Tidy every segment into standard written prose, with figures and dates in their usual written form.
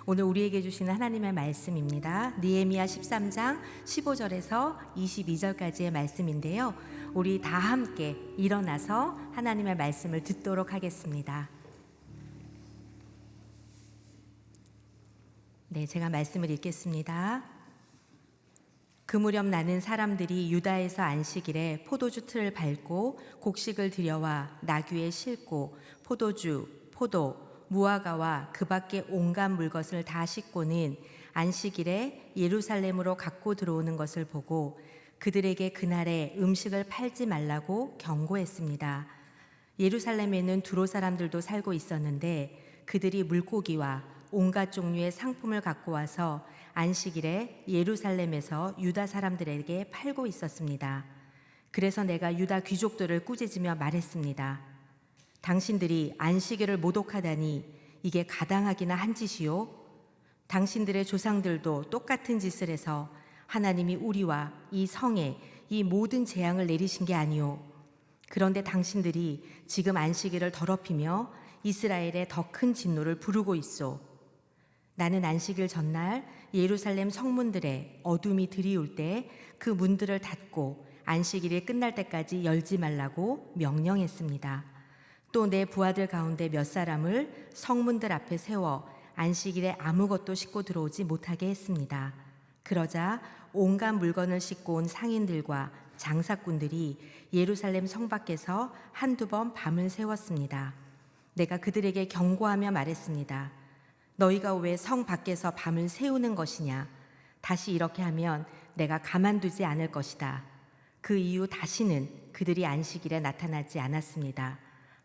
오늘 우리에게 주시는 하나님의 말씀입니다. 느헤미야 13장 15절에서 22절까지의 말씀인데요. 우리 다 함께 일어나서 하나님의 말씀을 듣도록 하겠습니다. 네, 제가 말씀을 읽겠습니다. 그 무렵 나는 사람들이 유다에서 안식일에 포도주 틀을 밟고 곡식을 들여와 나귀에 싣고 포도주, 포도, 무화과와 그 밖에 온갖 물것을 다 싣고는 안식일에 예루살렘으로 갖고 들어오는 것을 보고 그들에게 그날에 음식을 팔지 말라고 경고했습니다. 예루살렘에는 두로 사람들도 살고 있었는데 그들이 물고기와 온갖 종류의 상품을 갖고 와서 안식일에 예루살렘에서 유다 사람들에게 팔고 있었습니다. 그래서 내가 유다 귀족들을 꾸짖으며 말했습니다. 당신들이 안식일을 모독하다니 이게 가당하기나 한 짓이요? 당신들의 조상들도 똑같은 짓을 해서 하나님이 우리와 이 성에 이 모든 재앙을 내리신 게 아니요. 그런데 당신들이 지금 안식일을 더럽히며 이스라엘에 더 큰 진노를 부르고 있소. 나는 안식일 전날 예루살렘 성문들에 어둠이 들이올 때 그 문들을 닫고 안식일이 끝날 때까지 열지 말라고 명령했습니다. 또 내 부하들 가운데 몇 사람을 성문들 앞에 세워 안식일에 아무것도 싣고 들어오지 못하게 했습니다. 그러자 온갖 물건을 싣고 온 상인들과 장사꾼들이 예루살렘 성 밖에서 한두 번 밤을 새웠습니다. 내가 그들에게 경고하며 말했습니다. 너희가 왜 성 밖에서 밤을 새우는 것이냐? 다시 이렇게 하면 내가 가만두지 않을 것이다. 그 이후 다시는 그들이 안식일에 나타나지 않았습니다.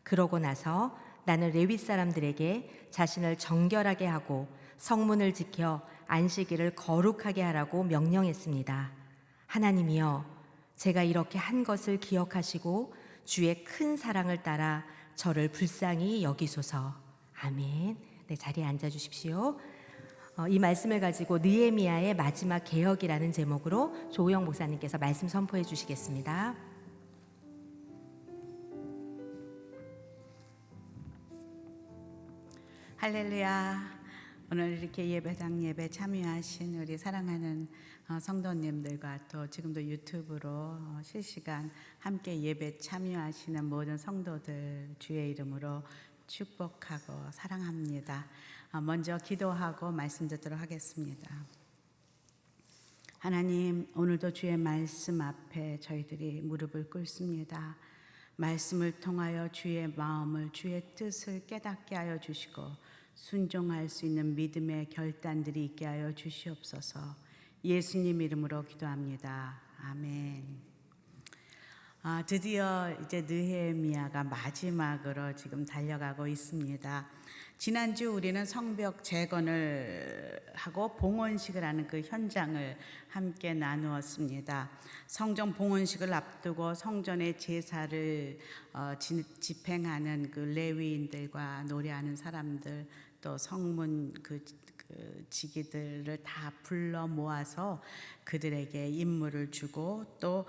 그러고 나서 나는 레위 사람들에게 자신을 정결하게 하고 성문을 지켜 안식일을 거룩하게 하라고 명령했습니다. 하나님이여, 제가 이렇게 한 것을 기억하시고 주의 큰 사랑을 따라 저를 불쌍히 여기소서. 아멘. 네, 자리에 앉아 주십시오. 이 말씀을 가지고 느헤미야의 마지막 개혁이라는 제목으로 조우영 목사님께서 말씀 선포해 주시겠습니다. 할렐루야. 오늘 이렇게 예배당 예배 참여하신 우리 사랑하는 성도님들과 또 지금도 유튜브로 실시간 함께 예배 참여하시는 모든 성도들 주의 이름으로 축복하고 사랑합니다. 먼저 기도하고 말씀 듣도록 하겠습니다. 하나님, 오늘도 주의 말씀 앞에 저희들이 무릎을 꿇습니다. 말씀을 통하여 주의 마음을, 주의 뜻을 깨닫게 하여 주시고 순종할 수 있는 믿음의 결단들이 있게 하여 주시옵소서. 예수님 이름으로 기도합니다. 아멘. 드디어 이제 느헤미야가 마지막으로 지금 달려가고 있습니다. 지난주 우리는 성벽 재건을 하고 봉헌식을 하는 그 현장을 함께 나누었습니다. 성전 봉헌식을 앞두고 성전의 제사를 집행하는 그 레위인들과 노래하는 사람들, 또 성문 그 지기들을 다 불러 모아서 그들에게 임무를 주고 또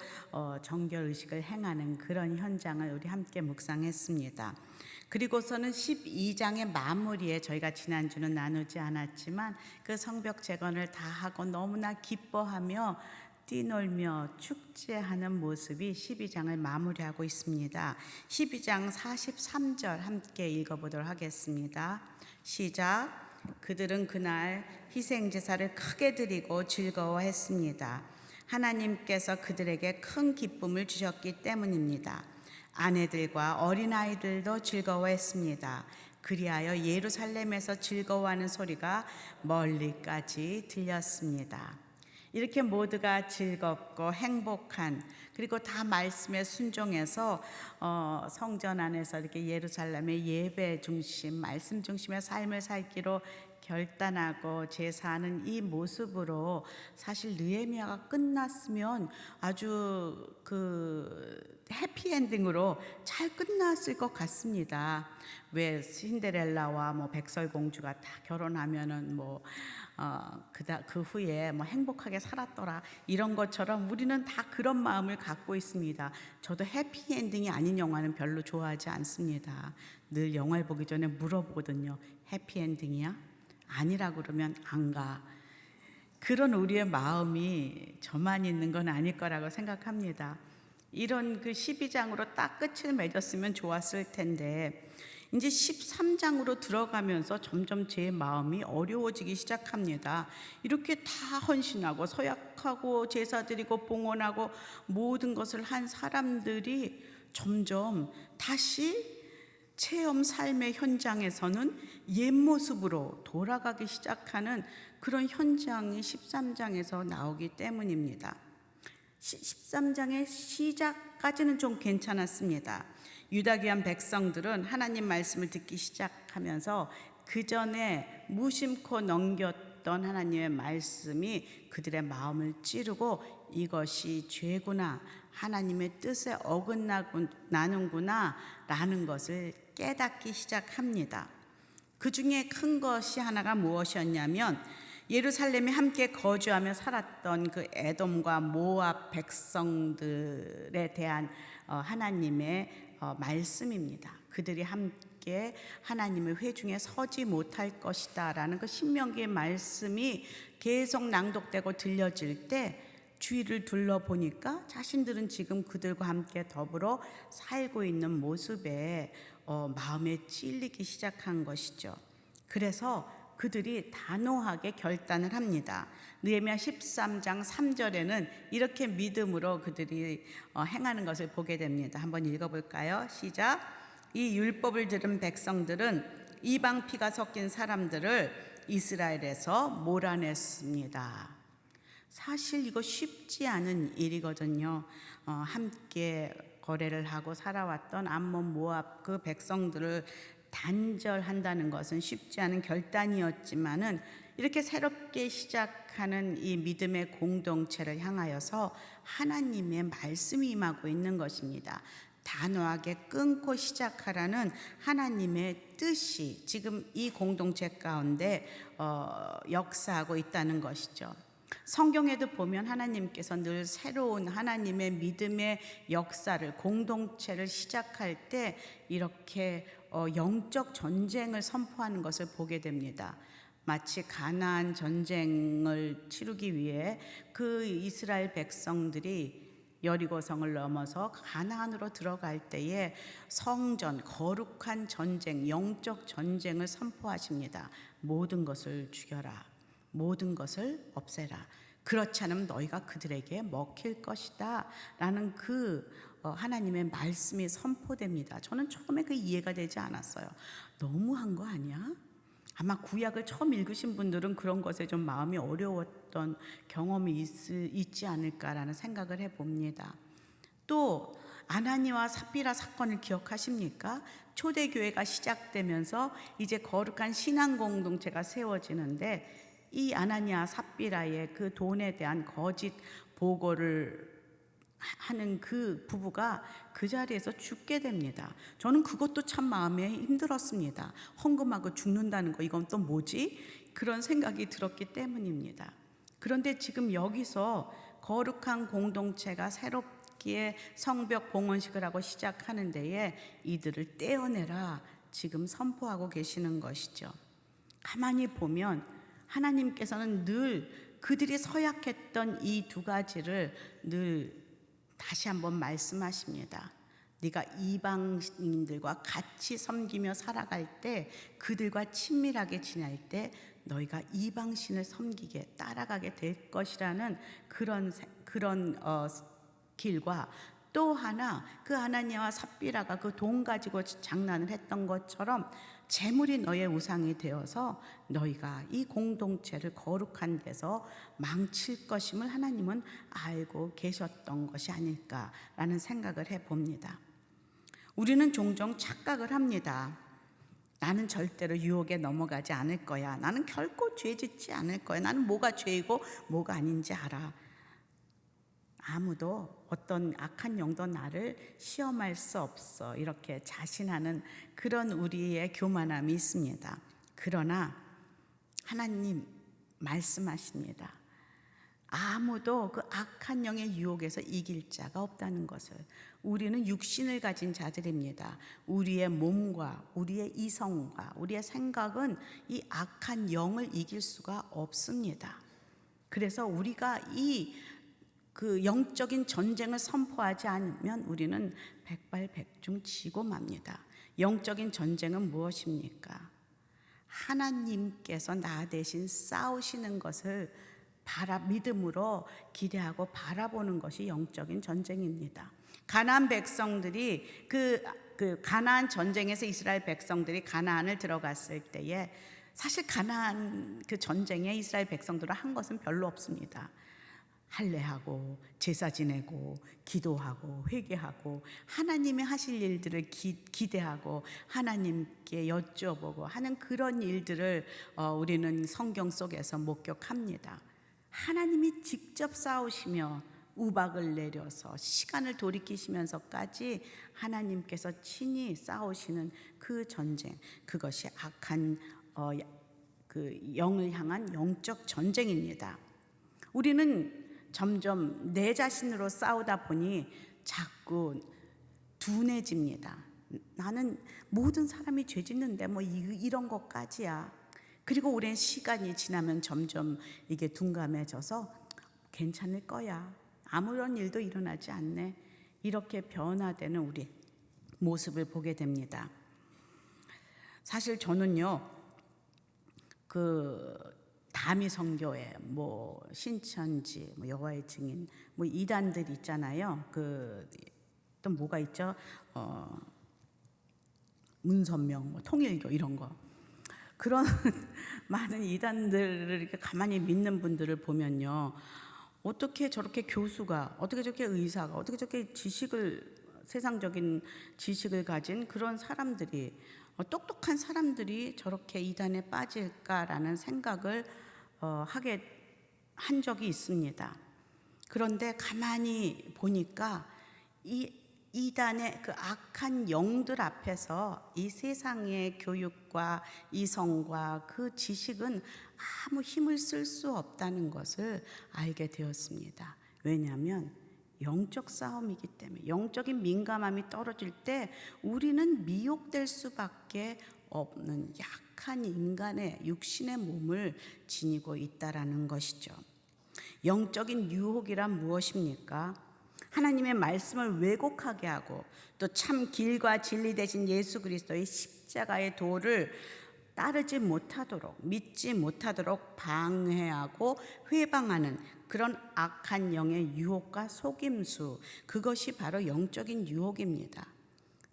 정결의식을 행하는 그런 현장을 우리 함께 묵상했습니다. 그리고서는 12장의 마무리에 저희가 지난주는 나누지 않았지만 그 성벽 재건을 다 하고 너무나 기뻐하며 뛰놀며 축제하는 모습이 12장을 마무리하고 있습니다. 12장 43절 함께 읽어보도록 하겠습니다. 시작. 그들은 그날 희생제사를 크게 드리고 즐거워했습니다. 하나님께서 그들에게 큰 기쁨을 주셨기 때문입니다. 아내들과 어린아이들도 즐거워했습니다. 그리하여 예루살렘에서 즐거워하는 소리가 멀리까지 들렸습니다. 이렇게 모두가 즐겁고 행복한, 그리고 다 말씀에 순종해서 성전 안에서 이렇게 예루살렘의 예배 중심, 말씀 중심의 삶을 살기로 결단하고 제사하는 이 모습으로 사실 느헤미야가 끝났으면 아주 해피엔딩으로 잘 끝났을 것 같습니다. 왜 신데렐라와 백설공주가 다 결혼하면은 그 후에 행복하게 살았더라 이런 것처럼 우리는 다 그런 마음을 갖고 있습니다. 저도 해피엔딩이 아닌 영화는 별로 좋아하지 않습니다. 늘 영화를 보기 전에 물어보거든요. 해피엔딩이야? 아니라 그러면 안 가. 그런 우리의 마음이 저만 있는 건 아닐 거라고 생각합니다. 이런 그 12장으로 딱 끝을 맺었으면 좋았을 텐데 이제 13장으로 들어가면서 점점 제 마음이 어려워지기 시작합니다. 이렇게 다 헌신하고 서약하고 제사 드리고 봉헌하고 모든 것을 한 사람들이 점점 다시 체험 삶의 현장에서는 옛 모습으로 돌아가기 시작하는 그런 현장이 13장에서 나오기 때문입니다. 13장의 시작까지는 좀 괜찮았습니다. 유다 귀한 백성들은 하나님 말씀을 듣기 시작하면서 그 전에 무심코 넘겼던 하나님의 말씀이 그들의 마음을 찌르고 이것이 죄구나, 하나님의 뜻에 어긋나는구나 라는 것을 깨닫기 시작합니다. 그 중에 큰 것이 하나가 무엇이었냐면 예루살렘에 함께 거주하며 살았던 그 에돔과 모압 백성들에 대한 하나님의 말씀입니다. 그들이 함께 하나님의 회중에 서지 못할 것이다 라는 그 신명기의 말씀이 계속 낭독되고 들려질 때 주위를 둘러보니까 자신들은 지금 그들과 함께 더불어 살고 있는 모습에 마음에 찔리기 시작한 것이죠. 그래서 그들이 단호하게 결단을 합니다. 느헤미야 13장 3절에는 이렇게 믿음으로 그들이 행하는 것을 보게 됩니다. 한번 읽어볼까요? 시작. 이 율법을 들은 백성들은 이방 피가 섞인 사람들을 이스라엘에서 몰아냈습니다. 사실 이거 쉽지 않은 일이거든요. 함께 거래를 하고 살아왔던 암몬 모압 그 백성들을 단절한다는 것은 쉽지 않은 결단이었지만은 이렇게 새롭게 시작하는 이 믿음의 공동체를 향하여서 하나님의 말씀이 임하고 있는 것입니다. 단호하게 끊고 시작하라는 하나님의 뜻이 지금 이 공동체 가운데 역사하고 있다는 것이죠. 성경에도 보면 하나님께서 늘 새로운 하나님의 믿음의 역사를 공동체를 시작할 때 이렇게 영적 전쟁을 선포하는 것을 보게 됩니다. 마치 가나안 전쟁을 치르기 위해 그 이스라엘 백성들이 여리고성을 넘어서 가나안으로 들어갈 때에 성전, 거룩한 전쟁, 영적 전쟁을 선포하십니다. 모든 것을 죽여라. 모든 것을 없애라. 그렇지 않으면 너희가 그들에게 먹힐 것이다 라는 그 하나님의 말씀이 선포됩니다. 저는 처음에 그 이해가 되지 않았어요. 너무한 거 아니야? 아마 구약을 처음 읽으신 분들은 그런 것에 좀 마음이 어려웠던 경험이 있지 않을까라는 생각을 해봅니다. 또 아나니와 삽비라 사건을 기억하십니까? 초대교회가 시작되면서 이제 거룩한 신앙 공동체가 세워지는데 이 아나니아 삽비라의 그 돈에 대한 거짓 보고를 하는 그 부부가 그 자리에서 죽게 됩니다. 저는 그것도 참 마음에 힘들었습니다. 헌금하고 죽는다는 거 이건 또 뭐지? 그런 생각이 들었기 때문입니다. 그런데 지금 여기서 거룩한 공동체가 새롭게 성벽 봉헌식을 하고 시작하는 데에 이들을 떼어내라 지금 선포하고 계시는 것이죠. 가만히 보면 하나님께서는 늘 그들이 서약했던 이 두 가지를 늘 다시 한번 말씀하십니다. 네가 이방인들과 같이 섬기며 살아갈 때 그들과 친밀하게 지낼 때 너희가 이방신을 섬기게 따라가게 될 것이라는 그런 길과 또 하나 그 아나니아와 삽비라가 그 돈 가지고 장난을 했던 것처럼 재물이 너의 우상이 되어서 너희가 이 공동체를 거룩한 데서 망칠 것임을 하나님은 알고 계셨던 것이 아닐까라는 생각을 해봅니다. 우리는 종종 착각을 합니다. 나는 절대로 유혹에 넘어가지 않을 거야. 나는 결코 죄 짓지 않을 거야. 나는 뭐가 죄이고 뭐가 아닌지 알아. 아무도 어떤 악한 영도 나를 시험할 수 없어. 이렇게 자신하는 그런 우리의 교만함이 있습니다. 그러나 하나님 말씀하십니다. 아무도 그 악한 영의 유혹에서 이길 자가 없다는 것을, 우리는 육신을 가진 자들입니다. 우리의 몸과 우리의 이성과 우리의 생각은 이 악한 영을 이길 수가 없습니다. 그래서 우리가 그 영적인 전쟁을 선포하지 않으면 우리는 백발백중 지고 맙니다. 영적인 전쟁은 무엇입니까? 하나님께서 나 대신 싸우시는 것을 믿음으로 기대하고 바라보는 것이 영적인 전쟁입니다. 가나안 백성들이 그 가나안 전쟁에서 이스라엘 백성들이 가나안을 들어갔을 때에 사실 가나안 그 전쟁에 이스라엘 백성들은 한 것은 별로 없습니다. 할례하고 제사 지내고 기도하고 회개하고 하나님이 하실 일들을 기대하고 하나님께 여쭤보고 하는 그런 일들을 우리는 성경 속에서 목격합니다. 하나님이 직접 싸우시며 우박을 내려서 시간을 돌이키시면서까지 하나님께서 친히 싸우시는 그 전쟁, 그것이 악한 그 영을 향한 영적 전쟁입니다. 우리는 점점 내 자신으로 싸우다 보니 자꾸 둔해집니다. 나는 모든 사람이 죄 짓는데 뭐 이런 것까지야. 그리고 오랜 시간이 지나면 점점 이게 둔감해져서 괜찮을 거야. 아무런 일도 일어나지 않네. 이렇게 변화되는 우리 모습을 보게 됩니다. 사실 저는요, 다미 선교회, 신천지, 여호와의 증인, 이단들 있잖아요. 또 뭐가 있죠? 문선명, 통일교 이런 거. 그런 많은 이단들을 이렇게 가만히 믿는 분들을 보면요, 어떻게 저렇게 교수가, 어떻게 저렇게 의사가, 어떻게 저렇게 세상적인 지식을 가진 그런 사람들이, 똑똑한 사람들이 저렇게 이단에 빠질까라는 생각을 하게 한 적이 있습니다. 그런데 가만히 보니까 이 이단의 그 악한 영들 앞에서 이 세상의 교육과 이성과 그 지식은 아무 힘을 쓸 수 없다는 것을 알게 되었습니다. 왜냐하면 영적 싸움이기 때문에, 영적인 민감함이 떨어질 때 우리는 미혹될 수밖에 없는 약한 인간의 육신의 몸을 지니고 있다라는 것이죠. 영적인 유혹이란 무엇입니까? 하나님의 말씀을 왜곡하게 하고 또 참 길과 진리 되신 예수 그리스도의 십자가의 도를 따르지 못하도록, 믿지 못하도록 방해하고 회방하는 그런 악한 영의 유혹과 속임수, 그것이 바로 영적인 유혹입니다.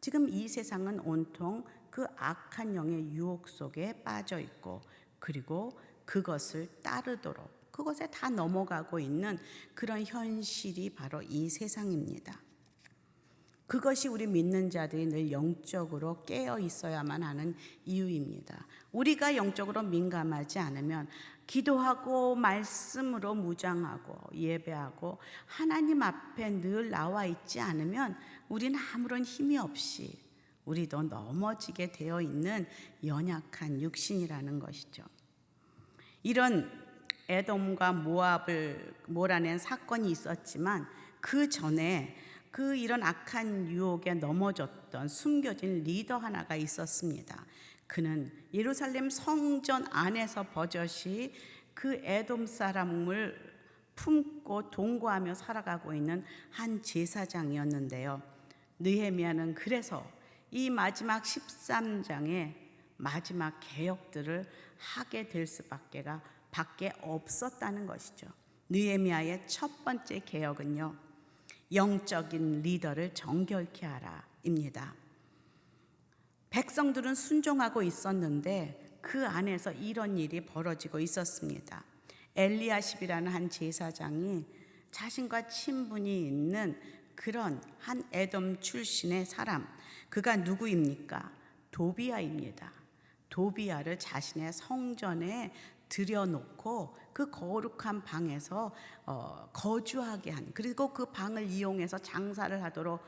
지금 이 세상은 온통 그 악한 영의 유혹 속에 빠져 있고, 그리고 그것을 따르도록, 그것에 다 넘어가고 있는 그런 현실이 바로 이 세상입니다. 그것이 우리 믿는 자들이 늘 영적으로 깨어 있어야만 하는 이유입니다. 우리가 영적으로 민감하지 않으면 기도하고 말씀으로 무장하고 예배하고 하나님 앞에 늘 나와 있지 않으면 우리는 아무런 힘이 없이 우리도 넘어지게 되어 있는 연약한 육신이라는 것이죠. 이런 에돔과 모압을 몰아낸 사건이 있었지만 그 전에 이런 악한 유혹에 넘어졌던 숨겨진 리더 하나가 있었습니다. 그는 예루살렘 성전 안에서 버젓이 그 에돔 사람을 품고 동거하며 살아가고 있는 한 제사장이었는데요. 느헤미야는 그래서 이 마지막 13장의 마지막 개혁들을 하게 될 밖에 없었다는 것이죠. 느헤미야의 첫 번째 개혁은요, 영적인 리더를 정결케 하라입니다. 백성들은 순종하고 있었는데 그 안에서 이런 일이 벌어지고 있었습니다. 엘리야십이라는 한 제사장이 자신과 친분이 있는 그런 한 에돔 출신의 사람, 그가 누구입니까? 도비야입니다. 도비야를 자신의 성전에 들여놓고 그 거룩한 방에서 거주하게 한, 그리고 그 방을 이용해서 장사를 하도록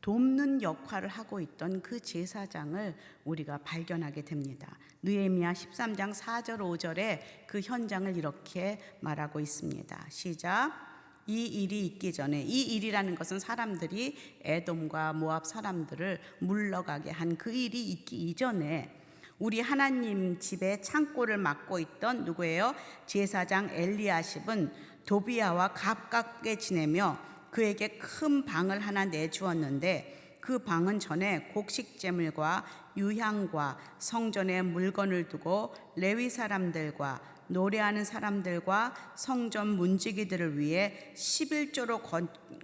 돕는 역할을 하고 있던 그 제사장을 우리가 발견하게 됩니다. 느헤미야 13장 4절 5절에 그 현장을 이렇게 말하고 있습니다. 시작. 이 일이 있기 전에, 이 일이라는 것은 사람들이 에돔과 모압 사람들을 물러가게 한 그 일이 있기 이전에 우리 하나님 집에 창고를 맡고 있던 누구예요? 제사장 엘리야십은 도비야와 가깝게 지내며 그에게 큰 방을 하나 내주었는데 그 방은 전에 곡식제물과 유향과 성전에 물건을 두고 레위 사람들과 노래하는 사람들과 성전 문지기들을 위해 11조로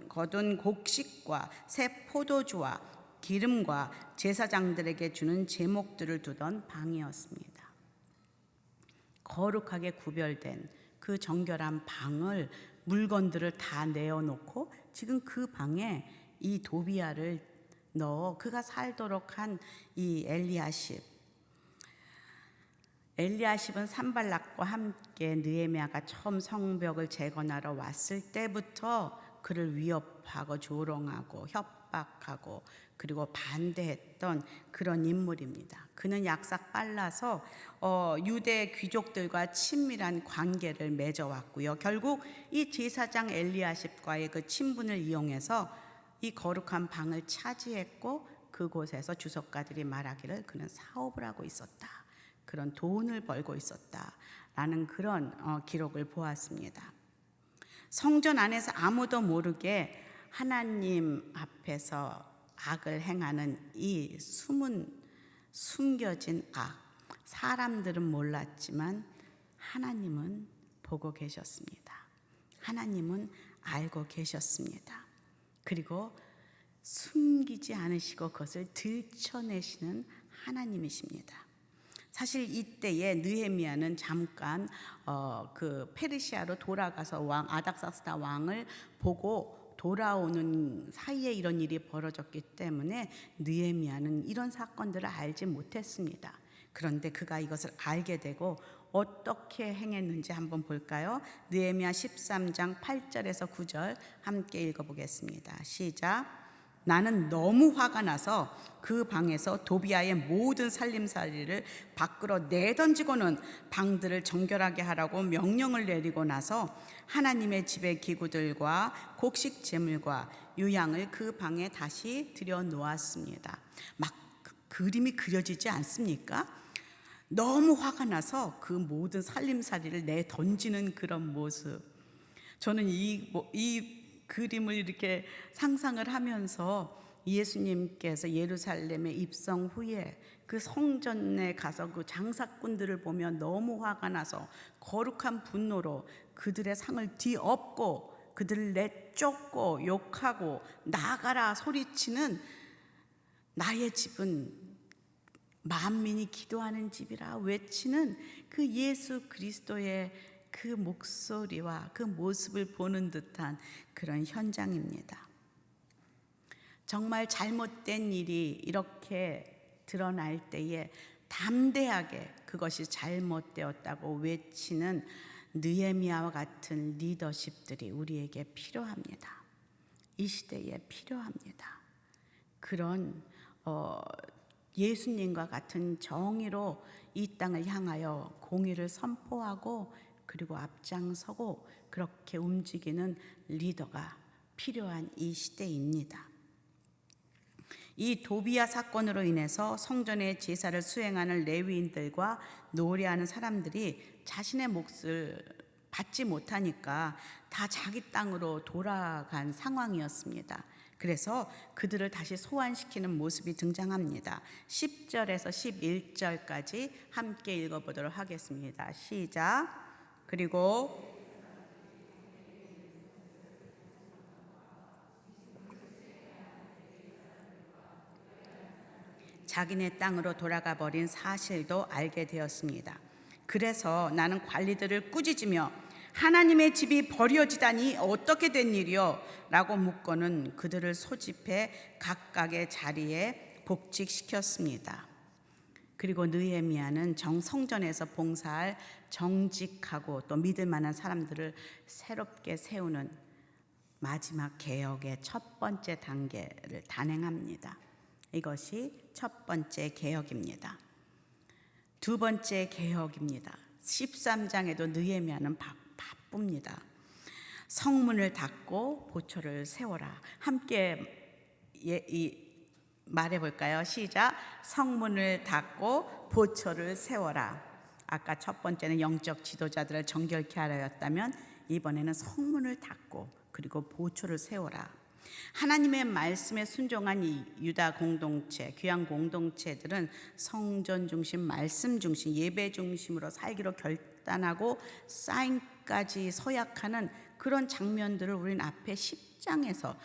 거둔 곡식과 새 포도주와 기름과 제사장들에게 주는 제목들을 두던 방이었습니다. 거룩하게 구별된 그 정결한 방을 물건들을 다 내어놓고 지금 그 방에 이 도비야를 넣어 그가 살도록 한 이 엘리야십은 산발락과 함께 느헤미야가 처음 성벽을 재건하러 왔을 때부터 그를 위협하고 조롱하고 협박하고 그리고 반대했던 그런 인물입니다. 그는 약삭 빨라서 유대 귀족들과 친밀한 관계를 맺어왔고요. 결국 이 제사장 엘리야십과의 그 친분을 이용해서 이 거룩한 방을 차지했고 그곳에서 주석가들이 말하기를 그는 사업을 하고 있었다. 그런 돈을 벌고 있었다라는 그런 기록을 보았습니다. 성전 안에서 아무도 모르게 하나님 앞에서 악을 행하는 이 숨겨진 악, 사람들은 몰랐지만 하나님은 보고 계셨습니다. 하나님은 알고 계셨습니다. 그리고 숨기지 않으시고 그것을 들춰내시는 하나님이십니다. 사실 이때에 느헤미야는 잠깐 그 페르시아로 돌아가서 왕 아닥사스다 왕을 보고 돌아오는 사이에 이런 일이 벌어졌기 때문에 느헤미야는 이런 사건들을 알지 못했습니다. 그런데 그가 이것을 알게 되고 어떻게 행했는지 한번 볼까요? 느헤미야 13장 8절에서 9절 함께 읽어보겠습니다. 시작. 나는 너무 화가 나서 그 방에서 도비야의 모든 살림살이를 밖으로 내던지고는 방들을 정결하게 하라고 명령을 내리고 나서 하나님의 집의 기구들과 곡식 제물과 유향을 그 방에 다시 들여놓았습니다. 막 그림이 그려지지 않습니까? 너무 화가 나서 그 모든 살림살이를 내던지는 그런 모습. 저는 이 그림을 이렇게 상상을 하면서 예수님께서 예루살렘에 입성 후에 그 성전에 가서 그 장사꾼들을 보면 너무 화가 나서 거룩한 분노로 그들의 상을 뒤엎고 그들을 내쫓고 욕하고 나가라 소리치는 나의 집은 만민이 기도하는 집이라 외치는 그 예수 그리스도의 그 목소리와 그 모습을 보는 듯한 그런 현장입니다. 정말 잘못된 일이 이렇게 드러날 때에 담대하게 그것이 잘못되었다고 외치는 느헤미야와 같은 리더십들이 우리에게 필요합니다. 이 시대에 필요합니다. 그런 예수님과 같은 정의로 이 땅을 향하여 공의를 선포하고 그리고 앞장서고 그렇게 움직이는 리더가 필요한 이 시대입니다. 이 도비야 사건으로 인해서 성전의 제사를 수행하는 레위인들과 노래하는 사람들이 자신의 몫을 받지 못하니까 다 자기 땅으로 돌아간 상황이었습니다. 그래서 그들을 다시 소환시키는 모습이 등장합니다. 10절에서 11절까지 함께 읽어보도록 하겠습니다. 시작. 그리고 자기네 땅으로 돌아가 버린 사실도 알게 되었습니다. 그래서 나는 관리들을 꾸짖으며 하나님의 집이 버려지다니 어떻게 된 일이요? 라고 묻고는 그들을 소집해 각각의 자리에 복직시켰습니다. 그리고 느헤미야는 성전에서 봉사할 정직하고 또 믿을 만한 사람들을 새롭게 세우는 마지막 개혁의 첫 번째 단계를 단행합니다. 이것이 첫 번째 개혁입니다. 두 번째 개혁입니다. 13장에도 느헤미야는 바쁩니다. 성문을 닫고 보초를 세워라. 함께 말해볼까요? 시작. 성문을 닫고 보초를 세워라. 아까 첫 번째는 영적 지도자들을 정결케 하려였다면 이번에는 성문을 닫고 그리고 보초를 세워라. 하나님의 말씀에 순종한 이 유다 공동체, 귀한 공동체들은 성전 중심, 말씀 중심, 예배 중심으로 살기로 결단하고 사인까지 서약하는 그런 장면들을 우리는 앞에 10장에서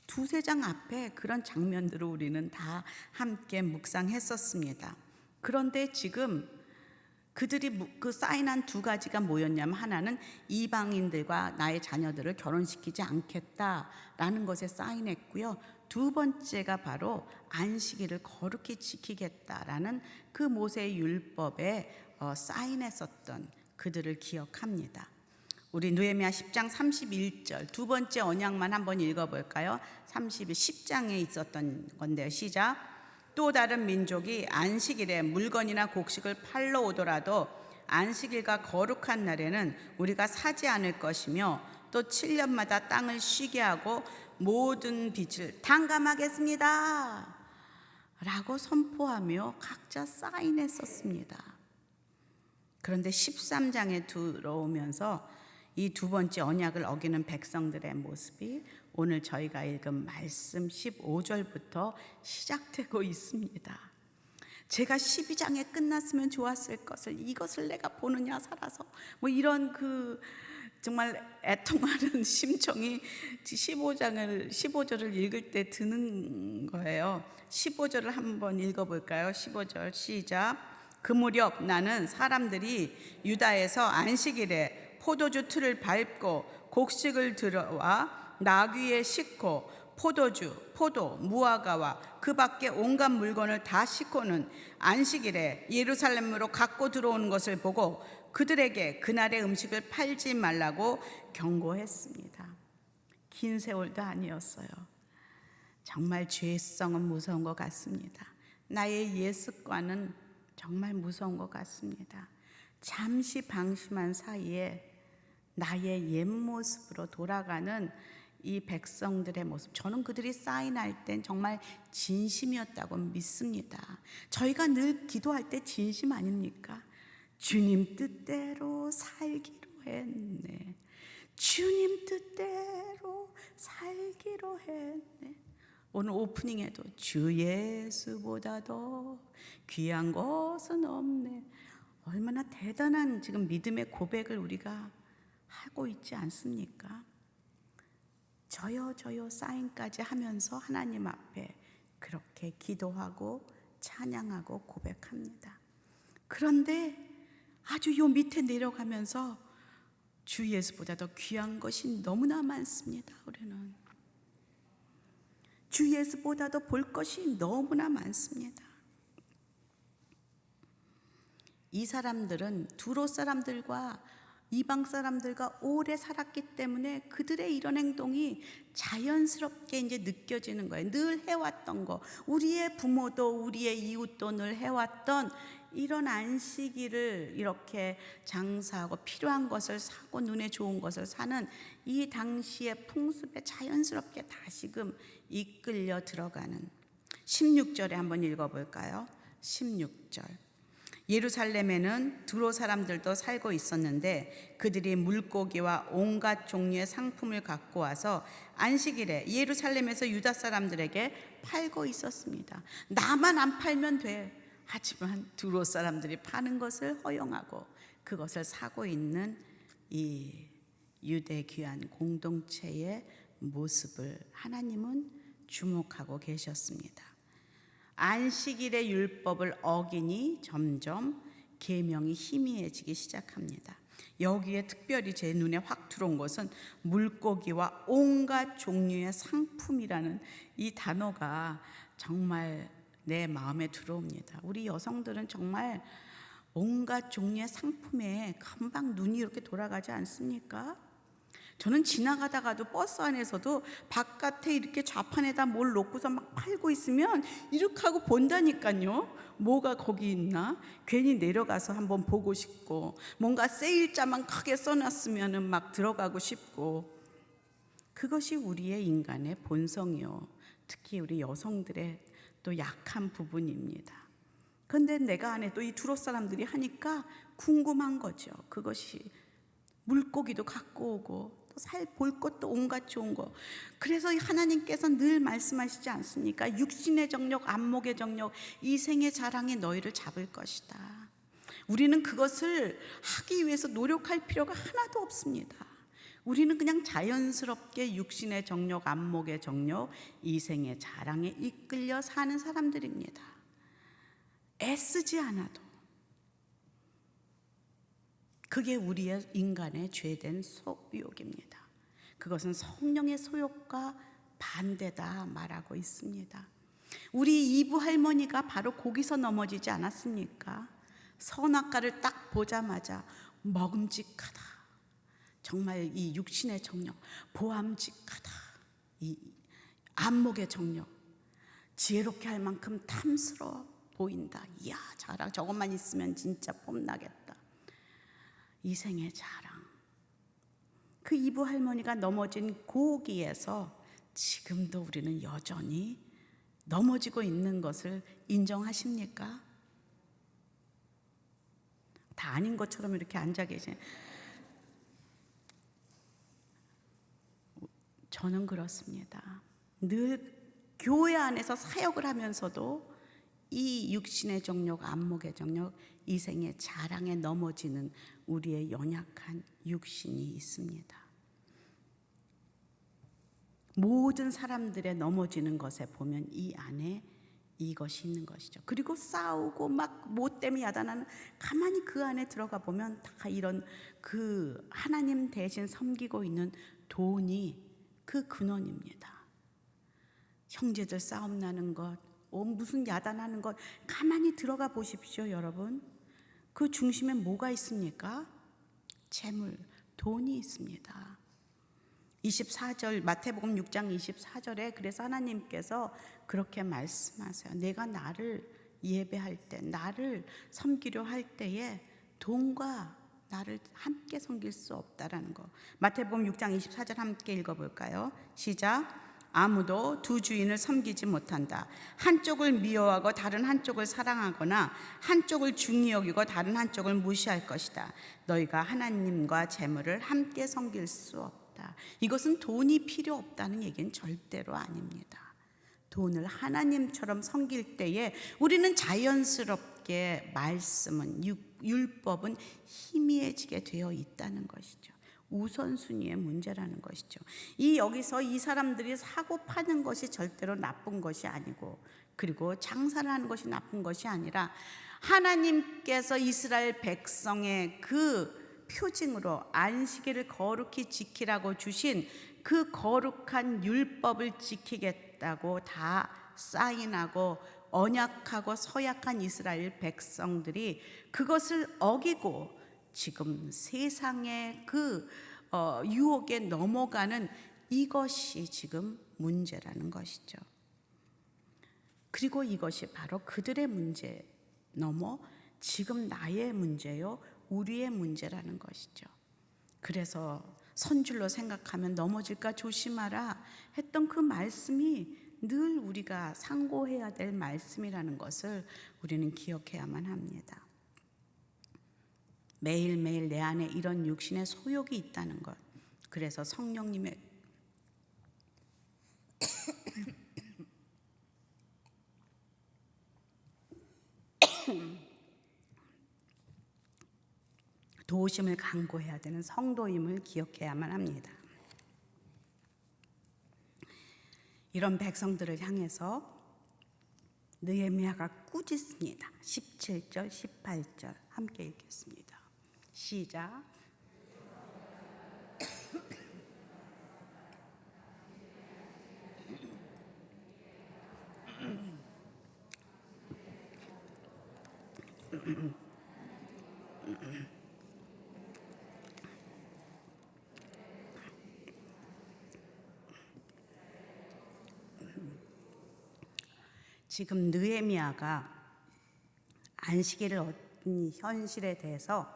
두세 장 앞에 그런 장면들을 우리는 다 함께 묵상했었습니다. 그런데 지금 그들이 그 사인한 두 가지가 뭐였냐면, 하나는 이방인들과 나의 자녀들을 결혼시키지 않겠다라는 것에 사인했고요. 두 번째가 바로 안식일을 거룩히 지키겠다라는 그 모세의 율법에 사인했었던 그들을 기억합니다. 우리 느헤미야 10장 31절 두 번째 언약만 한번 읽어볼까요? 10장에 있었던 건데요. 시작. 또 다른 민족이 안식일에 물건이나 곡식을 팔러 오더라도 안식일과 거룩한 날에는 우리가 사지 않을 것이며 또 7년마다 땅을 쉬게 하고 모든 빚을 탕감하겠습니다 라고 선포하며 각자 사인했었습니다. 그런데 13장에 들어오면서 이 두 번째 언약을 어기는 백성들의 모습이 오늘 저희가 읽은 말씀 15절부터 시작되고 있습니다. 제가 12장에 끝났으면 좋았을 것을 이것을 내가 보느냐 살아서 뭐 이런 그 정말 애통하는 심정이 15절을 읽을 때 드는 거예요. 15절을 한번 읽어볼까요? 15절 시작. 그 무렵 나는 사람들이 유다에서 안식일에 포도주 틀을 밟고 곡식을 들어와 나귀에 싣고 포도주, 포도, 무화과와 그 밖에 온갖 물건을 다 싣고는 안식일에 예루살렘으로 갖고 들어오는 것을 보고 그들에게 그날의 음식을 팔지 말라고 경고했습니다. 긴 세월도 아니었어요. 정말 죄성은 무서운 것 같습니다. 나의 옛습관은 정말 무서운 것 같습니다. 잠시 방심한 사이에 나의 옛 모습으로 돌아가는 이 백성들의 모습, 저는 그들이 사인할 땐 정말 진심이었다고 믿습니다. 저희가 늘 기도할 때 진심 아닙니까? 주님 뜻대로 살기로 했네. 주님 뜻대로 살기로 했네. 오늘 오프닝에도 주 예수보다 더 귀한 것은 없네. 얼마나 대단한 지금 믿음의 고백을 우리가 하고 있지 않습니까? 저요 사인까지 하면서 하나님 앞에 그렇게 기도하고 찬양하고 고백합니다. 그런데 아주 요 밑에 내려가면서 주 예수보다 더 귀한 것이 너무나 많습니다. 우리는 주 예수보다 더 볼 것이 너무나 많습니다. 이 사람들은 두로 사람들과 이방 사람들과 오래 살았기 때문에 그들의 이런 행동이 자연스럽게 이제 느껴지는 거예요. 늘 해왔던 거, 우리의 부모도 우리의 이웃도 늘 해왔던 이런 안식일을 이렇게 장사하고 필요한 것을 사고 눈에 좋은 것을 사는 이 당시의 풍습에 자연스럽게 다시금 이끌려 들어가는 16절에 한번 읽어볼까요? 16절. 예루살렘에는 두로 사람들도 살고 있었는데 그들이 물고기와 온갖 종류의 상품을 갖고 와서 안식일에 예루살렘에서 유다 사람들에게 팔고 있었습니다. 나만 안 팔면 돼. 하지만 두로 사람들이 파는 것을 허용하고 그것을 사고 있는 이 유대 귀한 공동체의 모습을 하나님은 주목하고 계셨습니다. 안식일의 율법을 어기니 점점 계명이 희미해지기 시작합니다. 여기에 특별히 제 눈에 확 들어온 것은 물고기와 온갖 종류의 상품이라는 이 단어가 정말 내 마음에 들어옵니다. 우리 여성들은 정말 온갖 종류의 상품에 금방 눈이 이렇게 돌아가지 않습니까? 저는 지나가다가도 버스 안에서도 바깥에 이렇게 좌판에다 뭘 놓고서 막 팔고 있으면 이렇게 하고 본다니까요. 뭐가 거기 있나? 괜히 내려가서 한번 보고 싶고, 뭔가 세일자만 크게 써놨으면 막 들어가고 싶고. 그것이 우리의 인간의 본성이요, 특히 우리 여성들의 또 약한 부분입니다. 그런데 내가 안에 또 이 두로 사람들이 하니까 궁금한 거죠. 그것이 물고기도 갖고 오고 또 살 볼 것도 온갖 좋은 거. 그래서 하나님께서 늘 말씀하시지 않습니까? 육신의 정욕, 안목의 정욕, 이생의 자랑이 너희를 잡을 것이다. 우리는 그것을 하기 위해서 노력할 필요가 하나도 없습니다. 우리는 그냥 자연스럽게 육신의 정욕, 안목의 정욕, 이생의 자랑에 이끌려 사는 사람들입니다. 애쓰지 않아도. 그게 우리의 인간의 죄된 소유욕입니다. 그것은 성령의 소욕과 반대다 말하고 있습니다. 우리 이부 할머니가 바로 거기서 넘어지지 않았습니까? 선악과를 딱 보자마자 먹음직하다, 정말 이 육신의 정욕, 보암직하다, 이 안목의 정욕, 지혜롭게 할 만큼 탐스러워 보인다. 이야, 자랑 저것만 있으면 진짜 뽐나겠다. 이생의 자랑. 그 이부 할머니가 넘어진 고기에서 지금도 우리는 여전히 넘어지고 있는 것을 인정하십니까? 다 아닌 것처럼 이렇게 앉아 계신. 저는 그렇습니다. 늘 교회 안에서 사역을 하면서도 이 육신의 정욕, 안목의 정욕, 이생의 자랑에 넘어지는 우리의 연약한 육신이 있습니다. 모든 사람들의 넘어지는 것에 보면 이 안에 이것이 있는 것이죠. 그리고 싸우고 막 뭐 때문에 야단하는, 가만히 그 안에 들어가 보면 다 이런 그 하나님 대신 섬기고 있는 돈이 그 근원입니다. 형제들 싸움 나는 것, 무슨 야단하는 것, 가만히 들어가 보십시오, 여러분. 그 중심에 뭐가 있습니까? 재물, 돈이 있습니다. 24절, 마태복음 6장 24절에 그래서 하나님께서 그렇게 말씀하세요. 내가 나를 예배할 때, 나를 섬기려 할 때에 돈과 나를 함께 섬길 수 없다라는 거. 마태복음 6장 24절 함께 읽어볼까요? 시작. 아무도 두 주인을 섬기지 못한다. 한쪽을 미워하고 다른 한쪽을 사랑하거나 한쪽을 중히 여기고 다른 한쪽을 무시할 것이다. 너희가 하나님과 재물을 함께 섬길 수 없다. 이것은 돈이 필요 없다는 얘기는 절대로 아닙니다. 돈을 하나님처럼 섬길 때에 우리는 자연스럽게 말씀은, 율법은 희미해지게 되어 있다는 것이죠. 우선순위의 문제라는 것이죠. 여기서 이 사람들이 사고 파는 것이 절대로 나쁜 것이 아니고, 그리고 장사를 하는 것이 나쁜 것이 아니라 하나님께서 이스라엘 백성의 그 표징으로 안식일을 거룩히 지키라고 주신 그 거룩한 율법을 지키겠다고 다 사인하고 언약하고 서약한 이스라엘 백성들이 그것을 어기고 지금 세상의 그 유혹에 넘어가는 이것이 지금 문제라는 것이죠. 그리고 이것이 바로 그들의 문제 넘어 지금 나의 문제요, 우리의 문제라는 것이죠. 그래서 선줄로 생각하면 넘어질까 조심하라 했던 그 말씀이 늘 우리가 상고해야 될 말씀이라는 것을 우리는 기억해야만 합니다. 매일매일 내 안에 이런 육신의 소욕이 있다는 것. 그래서 성령님의 도우심을 간구해야 되는 성도임을 기억해야만 합니다. 이런 백성들을 향해서 느헤미야가 꾸짖습니다. 17절, 18절 함께 읽겠습니다. 시작. 지금 느헤미야가 안식일을 얻은 현실에 대해서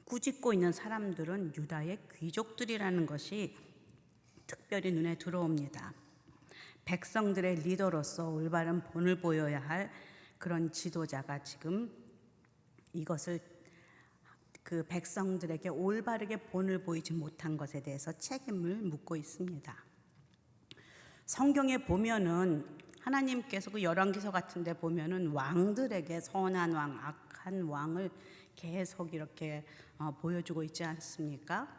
꾸짖고 있는 사람들은 유다의 귀족들이라는 것이 특별히 눈에 들어옵니다. 백성들의 리더로서 올바른 본을 보여야 할 그런 지도자가 지금 이것을 그 백성들에게 올바르게 본을 보이지 못한 것에 대해서 책임을 묻고 있습니다. 성경에 보면은 하나님께서 그 열왕기서 같은 데 보면은 왕들에게 선한 왕, 악한 왕을 계속 이렇게 보여주고 있지 않습니까?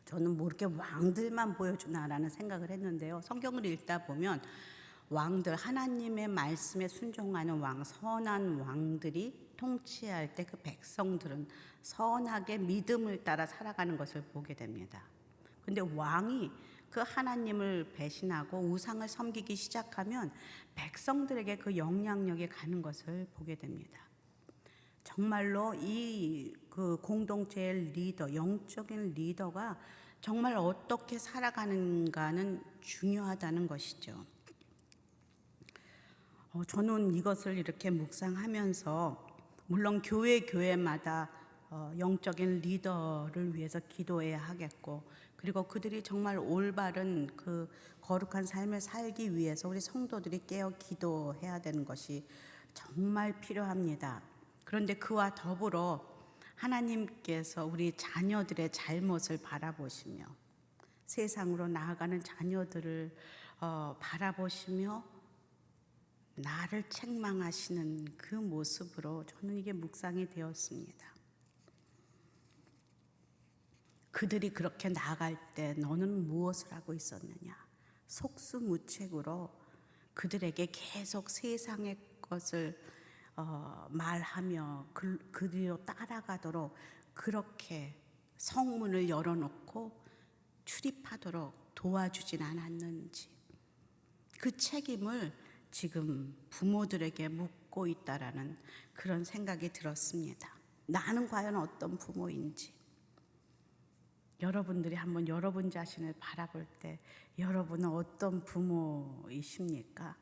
저는 뭐 이렇게 왕들만 보여주나라는 생각을 했는데요. 성경을 읽다 보면 왕들, 하나님의 말씀에 순종하는 왕, 선한 왕들이 통치할 때 그 백성들은 선하게 믿음을 따라 살아가는 것을 보게 됩니다. 근데 왕이 그 하나님을 배신하고 우상을 섬기기 시작하면 백성들에게 그 영향력이 가는 것을 보게 됩니다. 정말로 이 그 공동체의 리더, 영적인 리더가 정말 어떻게 살아가는가는 중요하다는 것이죠. 저는 이것을 이렇게 묵상하면서 물론 교회마다 영적인 리더를 위해서 기도해야 하겠고, 그리고 그들이 정말 올바른 그 거룩한 삶을 살기 위해서 우리 성도들이 깨어 기도해야 되는 것이 정말 필요합니다. 그런데 그와 더불어 하나님께서 우리 자녀들의 잘못을 바라보시며 세상으로 나아가는 자녀들을 바라보시며 나를 책망하시는 그 모습으로 저는 이게 묵상이 되었습니다. 그들이 그렇게 나아갈 때 너는 무엇을 하고 있었느냐? 속수무책으로 그들에게 계속 세상의 것을 말하며 그들로 따라가도록 그렇게 성문을 열어놓고 출입하도록 도와주진 않았는지, 그 책임을 지금 부모들에게 묻고 있다라는 그런 생각이 들었습니다. 나는 과연 어떤 부모인지, 여러분들이 한번 여러분 자신을 바라볼 때 여러분은 어떤 부모이십니까?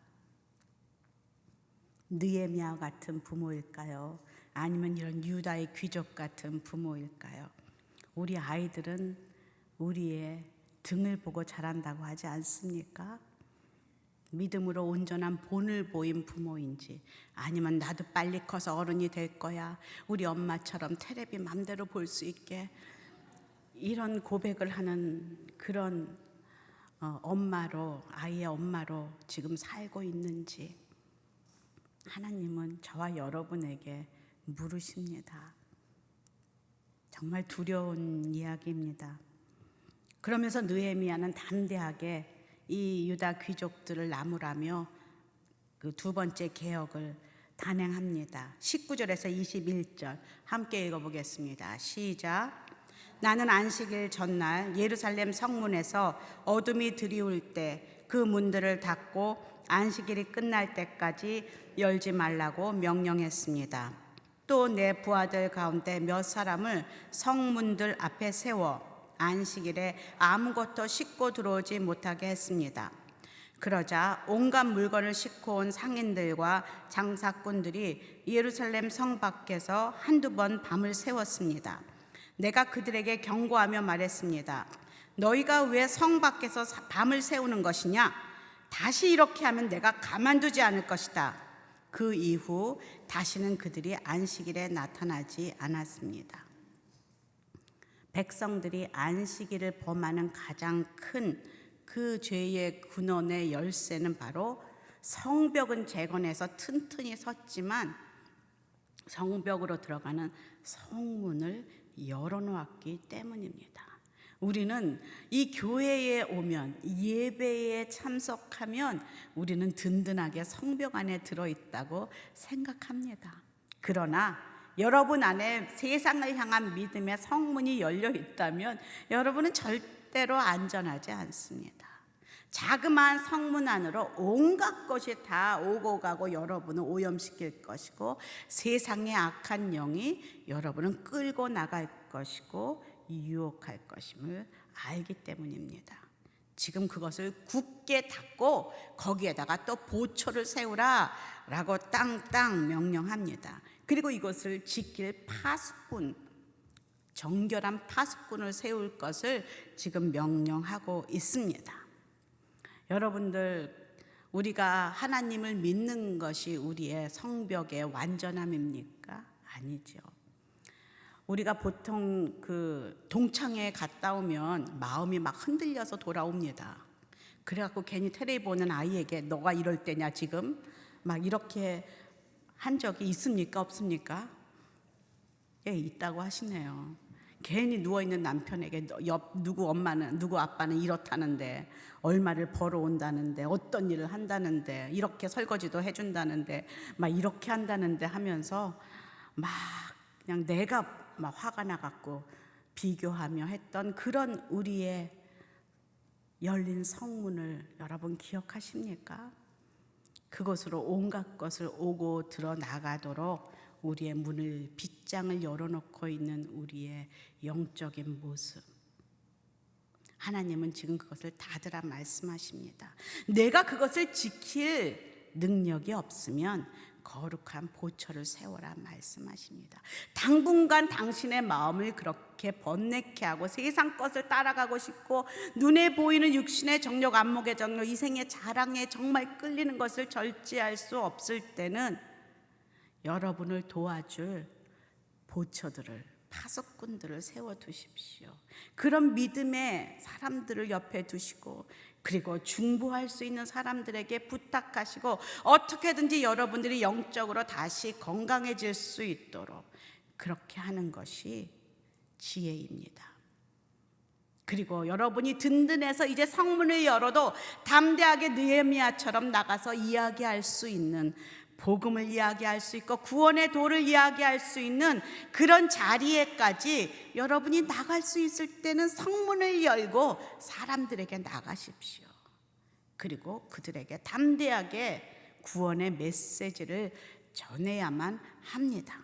느헤미야 같은 부모일까요? 아니면 이런 유다의 귀족 같은 부모일까요? 우리 아이들은 우리의 등을 보고 자란다고 하지 않습니까? 믿음으로 온전한 본을 보인 부모인지, 아니면 나도 빨리 커서 어른이 될 거야, 우리 엄마처럼 텔레비 맘대로 볼 수 있게, 이런 고백을 하는 그런 엄마로, 아이의 엄마로 지금 살고 있는지 하나님은 저와 여러분에게 물으십니다. 정말 두려운 이야기입니다. 그러면서 느헤미야는 담대하게 이 유다 귀족들을 나무라며 그 두 번째 개혁을 단행합니다. 19절에서 21절 함께 읽어보겠습니다. 시작. 나는 안식일 전날 예루살렘 성문에서 어둠이 드리울 때 그 문들을 닫고 안식일이 끝날 때까지 열지 말라고 명령했습니다. 또 내 부하들 가운데 몇 사람을 성문들 앞에 세워 안식일에 아무것도 싣고 들어오지 못하게 했습니다. 그러자 온갖 물건을 싣고 온 상인들과 장사꾼들이 예루살렘 성 밖에서 한두 번 밤을 새웠습니다. 내가 그들에게 경고하며 말했습니다. 너희가 왜 성 밖에서 밤을 새우는 것이냐? 다시 이렇게 하면 내가 가만두지 않을 것이다. 그 이후 다시는 그들이 안식일에 나타나지 않았습니다. 백성들이 안식일을 범하는 가장 큰 그 죄의 근원의 열쇠는 바로 성벽은 재건해서 튼튼히 섰지만 성벽으로 들어가는 성문을 열어놓았기 때문입니다. 우리는 이 교회에 오면, 예배에 참석하면 우리는 든든하게 성벽 안에 들어있다고 생각합니다. 그러나 여러분 안에 세상을 향한 믿음의 성문이 열려 있다면 여러분은 절대로 안전하지 않습니다. 자그마한 성문 안으로 온갖 것이 다 오고 가고 여러분을 오염시킬 것이고, 세상의 악한 영이 여러분을 끌고 나갈 것이고 유혹할 것임을 알기 때문입니다. 지금 그것을 굳게 닫고 거기에다가 또 보초를 세우라 라고 땅땅 명령합니다. 그리고 이것을 지킬 파수꾼, 정결한 파수꾼을 세울 것을 지금 명령하고 있습니다. 여러분들, 우리가 하나님을 믿는 것이 우리의 성벽의 완전함입니까? 아니죠. 우리가 보통 그 동창회에 갔다 오면 마음이 막 흔들려서 돌아옵니다. 그래갖고 괜히 텔레비 보는 아이에게 너가 이럴 때냐 지금? 막 이렇게 한 적이 있습니까? 없습니까? 예, 있다고 하시네요. 괜히 누워있는 남편에게 누구 엄마는, 누구 아빠는 이렇다는데, 얼마를 벌어온다는데, 어떤 일을 한다는데, 이렇게 설거지도 해준다는데, 막 이렇게 한다는데 하면서 막 그냥 내가 막 화가 나갖고 비교하며 했던 그런 우리의 열린 성문을 여러분 기억하십니까? 그것으로 온갖 것을 오고 들어 나가도록 우리의 문을, 빗장을 열어놓고 있는 우리의 영적인 모습. 하나님은 지금 그것을 닫으라 말씀하십니다. 내가 그것을 지킬 능력이 없으면 거룩한 보초를 세워라 말씀하십니다. 당분간 당신의 마음을 그렇게 번뇌케 하고 세상 것을 따라가고 싶고 눈에 보이는 육신의 정욕, 안목의 정욕, 이생의 자랑에 정말 끌리는 것을 절제할 수 없을 때는 여러분을 도와줄 보초들을, 파수꾼들을 세워두십시오. 그런 믿음의 사람들을 옆에 두시고, 그리고 중보할 수 있는 사람들에게 부탁하시고, 어떻게든지 여러분들이 영적으로 다시 건강해질 수 있도록 그렇게 하는 것이 지혜입니다. 그리고 여러분이 든든해서 이제 성문을 열어도 담대하게 느헤미야처럼 나가서 이야기할 수 있는, 복음을 이야기할 수 있고 구원의 도를 이야기할 수 있는 그런 자리에까지 여러분이 나갈 수 있을 때는 성문을 열고 사람들에게 나가십시오. 그리고 그들에게 담대하게 구원의 메시지를 전해야만 합니다.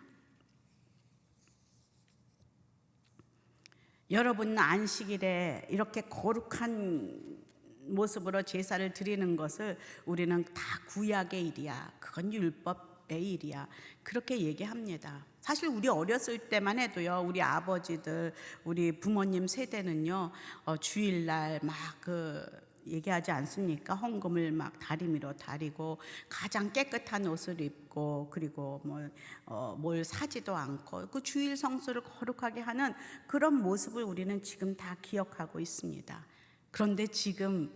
여러분, 안식일에 이렇게 거룩한 모습으로 제사를 드리는 것을 우리는 다 구약의 일이야, 그건 율법의 일이야, 그렇게 얘기합니다. 사실 우리 어렸을 때만 해도요, 우리 아버지들, 우리 부모님 세대는요, 주일날 막 얘기하지 않습니까? 헌금을 막 다리미로 다리고 가장 깨끗한 옷을 입고, 그리고 뭘 사지도 않고 그 주일 성수를 거룩하게 하는 그런 모습을 우리는 지금 다 기억하고 있습니다. 그런데 지금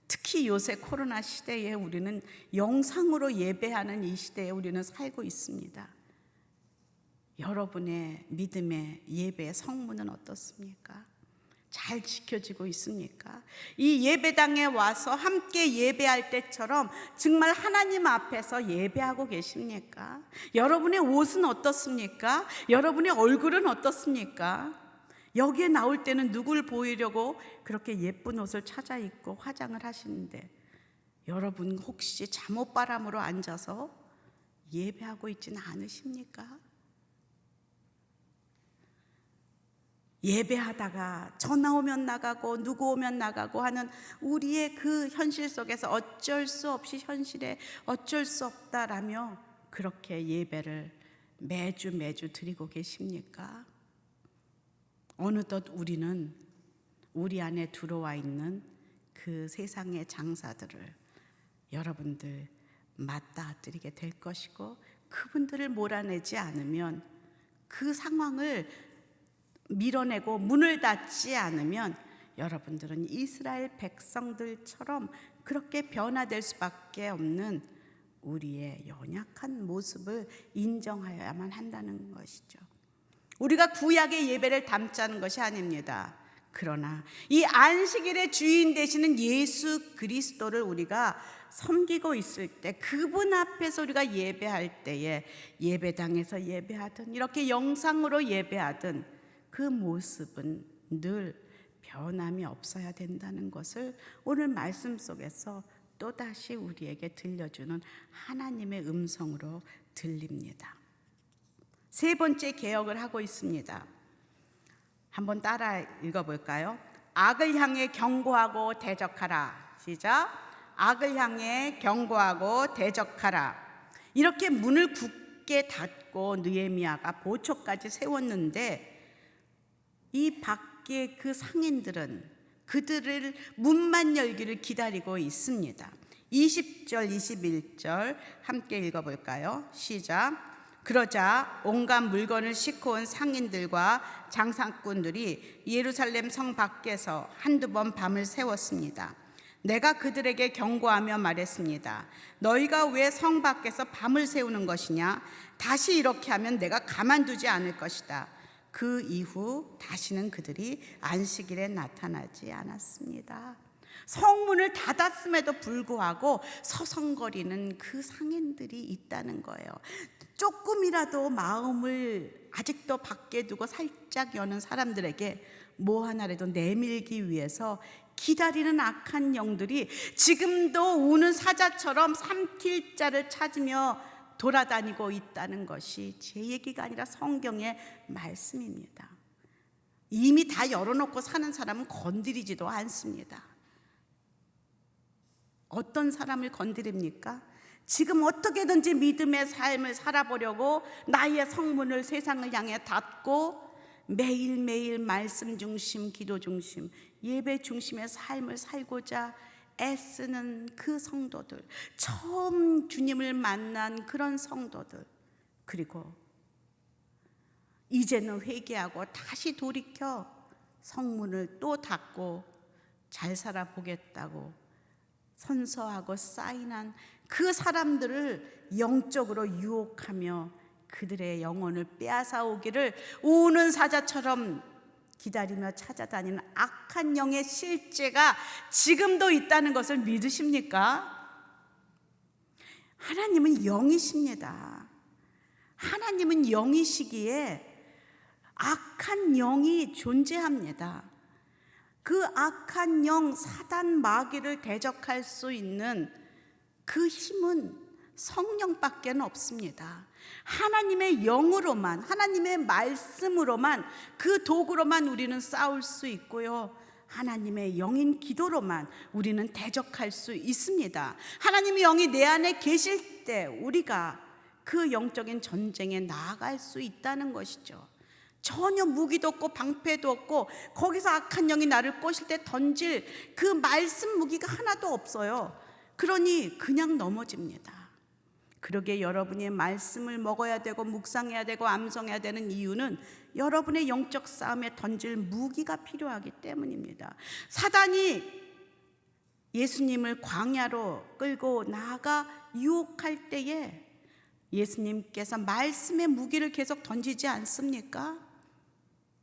특히 요새 코로나 시대에 우리는 영상으로 예배하는 이 시대에 우리는 살고 있습니다. 여러분의 믿음의 예배의 성문은 어떻습니까? 잘 지켜지고 있습니까? 이 예배당에 와서 함께 예배할 때처럼 정말 하나님 앞에서 예배하고 계십니까? 여러분의 옷은 어떻습니까? 여러분의 얼굴은 어떻습니까? 여기에 나올 때는 누굴 보이려고 그렇게 예쁜 옷을 찾아 입고 화장을 하시는데, 여러분 혹시 잠옷바람으로 앉아서 예배하고 있지는 않으십니까? 예배하다가 전화 오면 나가고 누구 오면 나가고 하는 우리의 그 현실 속에서 어쩔 수 없이 현실에 어쩔 수 없다라며 그렇게 예배를 매주 드리고 계십니까? 어느덧 우리는 우리 안에 들어와 있는 그 세상의 장사들을 여러분들 맞닥뜨리게 될 것이고, 그분들을 몰아내지 않으면, 그 상황을 밀어내고 문을 닫지 않으면 여러분들은 이스라엘 백성들처럼 그렇게 변화될 수밖에 없는 우리의 연약한 모습을 인정하여야만 한다는 것이죠. 우리가 구약의 예배를 담자는 것이 아닙니다. 그러나 이 안식일의 주인 되시는 예수 그리스도를 우리가 섬기고 있을 때, 그분 앞에서 우리가 예배할 때에 예배당에서 예배하든 이렇게 영상으로 예배하든 그 모습은 늘 변함이 없어야 된다는 것을 오늘 말씀 속에서 또다시 우리에게 들려주는 하나님의 음성으로 들립니다. 세 번째 개혁을 하고 있습니다. 한번 따라 읽어볼까요? 악을 향해 경고하고 대적하라. 시작. 악을 향해 경고하고 대적하라. 이렇게 문을 굳게 닫고 느헤미야가 보초까지 세웠는데 이 밖에 그 상인들은 그들을 문만 열기를 기다리고 있습니다. 20절 21절 함께 읽어볼까요? 시작. 그러자 온갖 물건을 싣고 온 상인들과 장사꾼들이 예루살렘 성 밖에서 한두 번 밤을 새웠습니다. 내가 그들에게 경고하며 말했습니다. 너희가 왜 성 밖에서 밤을 새우는 것이냐? 다시 이렇게 하면 내가 가만두지 않을 것이다. 그 이후 다시는 그들이 안식일에 나타나지 않았습니다. 성문을 닫았음에도 불구하고 서성거리는 그 상인들이 있다는 거예요. 조금이라도 마음을 아직도 밖에 두고 살짝 여는 사람들에게 뭐 하나라도 내밀기 위해서 기다리는 악한 영들이 지금도 우는 사자처럼 삼킬 자를 찾으며 돌아다니고 있다는 것이 제 얘기가 아니라 성경의 말씀입니다. 이미 다 열어놓고 사는 사람은 건드리지도 않습니다. 어떤 사람을 건드립니까? 지금 어떻게든지 믿음의 삶을 살아보려고 나의 성문을 세상을 향해 닫고 매일매일 말씀 중심, 기도 중심, 예배 중심의 삶을 살고자 애쓰는 그 성도들, 처음 주님을 만난 그런 성도들, 그리고 이제는 회개하고 다시 돌이켜 성문을 또 닫고 잘 살아보겠다고 선서하고 사인한 그 사람들을 영적으로 유혹하며 그들의 영혼을 빼앗아 오기를 우는 사자처럼 기다리며 찾아다니는 악한 영의 실제가 지금도 있다는 것을 믿으십니까? 하나님은 영이십니다. 하나님은 영이시기에 악한 영이 존재합니다. 그 악한 영 사단 마귀를 대적할 수 있는 그 힘은 성령밖에 없습니다. 하나님의 영으로만, 하나님의 말씀으로만, 그 도구로만 우리는 싸울 수 있고요, 하나님의 영인 기도로만 우리는 대적할 수 있습니다. 하나님의 영이 내 안에 계실 때 우리가 그 영적인 전쟁에 나아갈 수 있다는 것이죠. 전혀 무기도 없고 방패도 없고 거기서 악한 영이 나를 꼬실 때 던질 그 말씀 무기가 하나도 없어요. 그러니 그냥 넘어집니다. 그러기에 여러분이 말씀을 먹어야 되고 묵상해야 되고 암송해야 되는 이유는 여러분의 영적 싸움에 던질 무기가 필요하기 때문입니다. 사단이 예수님을 광야로 끌고 나아가 유혹할 때에 예수님께서 말씀의 무기를 계속 던지지 않습니까?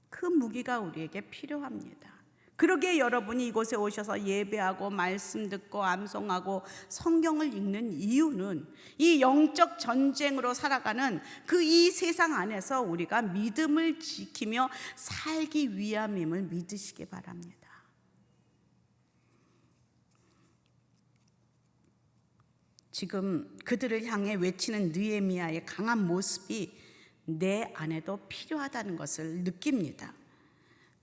그 무기가 우리에게 필요합니다. 그러기에 여러분이 이곳에 오셔서 예배하고 말씀 듣고 암송하고 성경을 읽는 이유는 이 영적 전쟁으로 살아가는 그 이 세상 안에서 우리가 믿음을 지키며 살기 위함임을 믿으시기 바랍니다. 지금 그들을 향해 외치는 느헤미야의 강한 모습이 내 안에도 필요하다는 것을 느낍니다.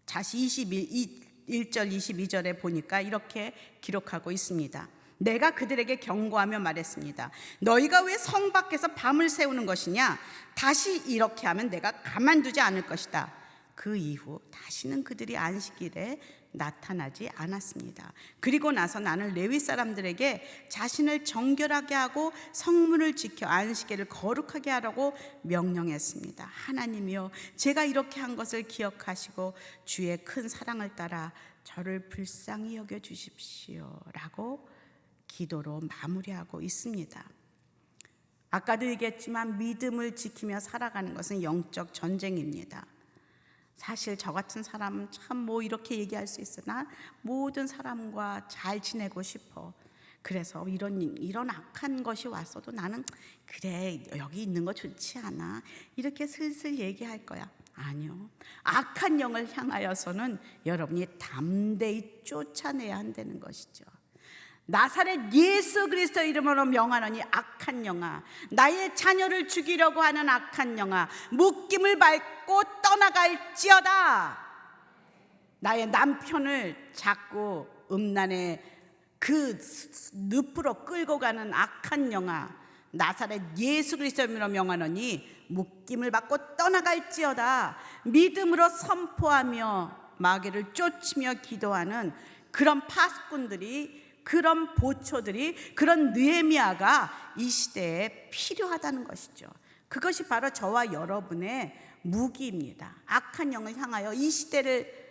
다시 1절 22절에 보니까 이렇게 기록하고 있습니다. 내가 그들에게 경고하며 말했습니다. 너희가 왜 성 밖에서 밤을 새우는 것이냐? 다시 이렇게 하면 내가 가만두지 않을 것이다. 그 이후 다시는 그들이 안식일에 나타나지 않았습니다. 그리고 나서 나는 레위 사람들에게 자신을 정결하게 하고 성문을 지켜 안식일을 거룩하게 하라고 명령했습니다. 하나님이여, 제가 이렇게 한 것을 기억하시고 주의 큰 사랑을 따라 저를 불쌍히 여겨 주십시오 라고 기도로 마무리하고 있습니다. 아까도 얘기했지만 믿음을 지키며 살아가는 것은 영적 전쟁입니다. 사실 저 같은 사람은 참 이렇게 얘기할 수 있어. 난 모든 사람과 잘 지내고 싶어. 그래서 이런 악한 것이 왔어도 나는 그래, 여기 있는 거 좋지 않아, 이렇게 슬슬 얘기할 거야. 아니요. 악한 영을 향하여서는 여러분이 담대히 쫓아내야 한다는 것이죠. 나사렛 예수 그리스도 이름으로 명하노니 악한 영아, 나의 자녀를 죽이려고 하는 악한 영아, 묶임을 밟고 떠나갈지어다. 나의 남편을 자꾸 음란의 그 늪으로 끌고 가는 악한 영아, 나사렛 예수 그리스도로 명하노니 묶임을 받고 떠나갈지어다. 믿음으로 선포하며 마귀를 쫓으며 기도하는 그런 파수꾼들이, 그런 보초들이, 그런 느헤미야가 이 시대에 필요하다는 것이죠. 그것이 바로 저와 여러분의 무기입니다. 악한 영을 향하여 이 시대를,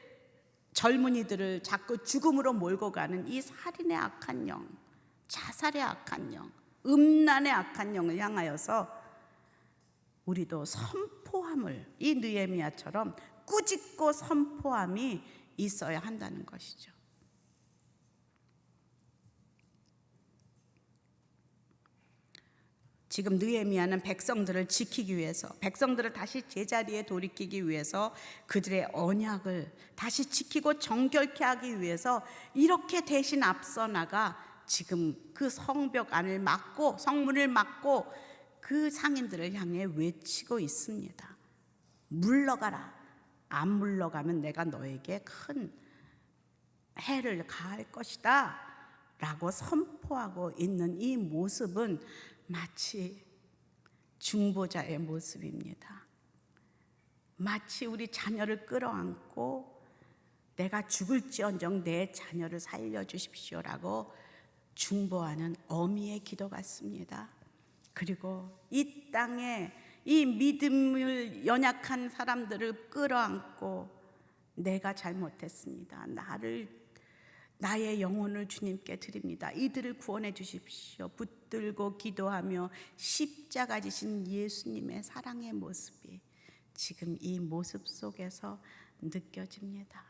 젊은이들을 자꾸 죽음으로 몰고 가는 이 살인의 악한 영, 자살의 악한 영, 음란의 악한 영을 향하여서 우리도 선포함을, 이 느헤미야처럼 꾸짖고 선포함이 있어야 한다는 것이죠. 지금 느헤미야는 백성들을 지키기 위해서, 백성들을 다시 제자리에 돌이키기 위해서, 그들의 언약을 다시 지키고 정결케 하기 위해서 이렇게 대신 앞서 나가 지금 그 성벽 안을 막고, 성문을 막고 그 상인들을 향해 외치고 있습니다. 물러가라. 안 물러가면 내가 너에게 큰 해를 가할 것이다 라고 선포하고 있는 이 모습은 마치 중보자의 모습입니다. 마치 우리 자녀를 끌어안고 내가 죽을지언정 내 자녀를 살려주십시오라고 중보하는 어미의 기도 같습니다. 그리고 이 땅에 이 믿음을 연약한 사람들을 끌어안고 내가 잘못했습니다. 나의 영혼을 주님께 드립니다. 이들을 구원해 주십시오. 붙들고 기도하며 십자가 지신 예수님의 사랑의 모습이 지금 이 모습 속에서 느껴집니다.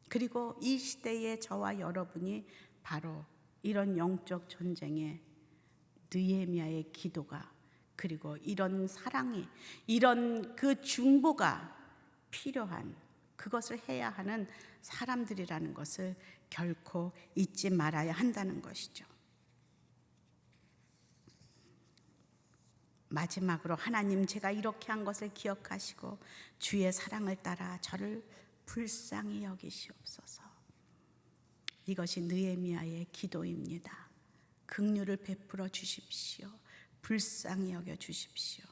그리고 이 시대의 저와 여러분이 바로 이런 영적 전쟁의 느헤미야의 기도가, 그리고 이런 사랑이, 이런 그 중보가 필요한, 그것을 해야 하는 사람들이라는 것을 결코 잊지 말아야 한다는 것이죠. 마지막으로 하나님, 제가 이렇게 한 것을 기억하시고 주의 사랑을 따라 저를 불쌍히 여기시옵소서. 이것이 느헤미야의 기도입니다. 긍휼을 베풀어 주십시오. 불쌍히 여겨 주십시오.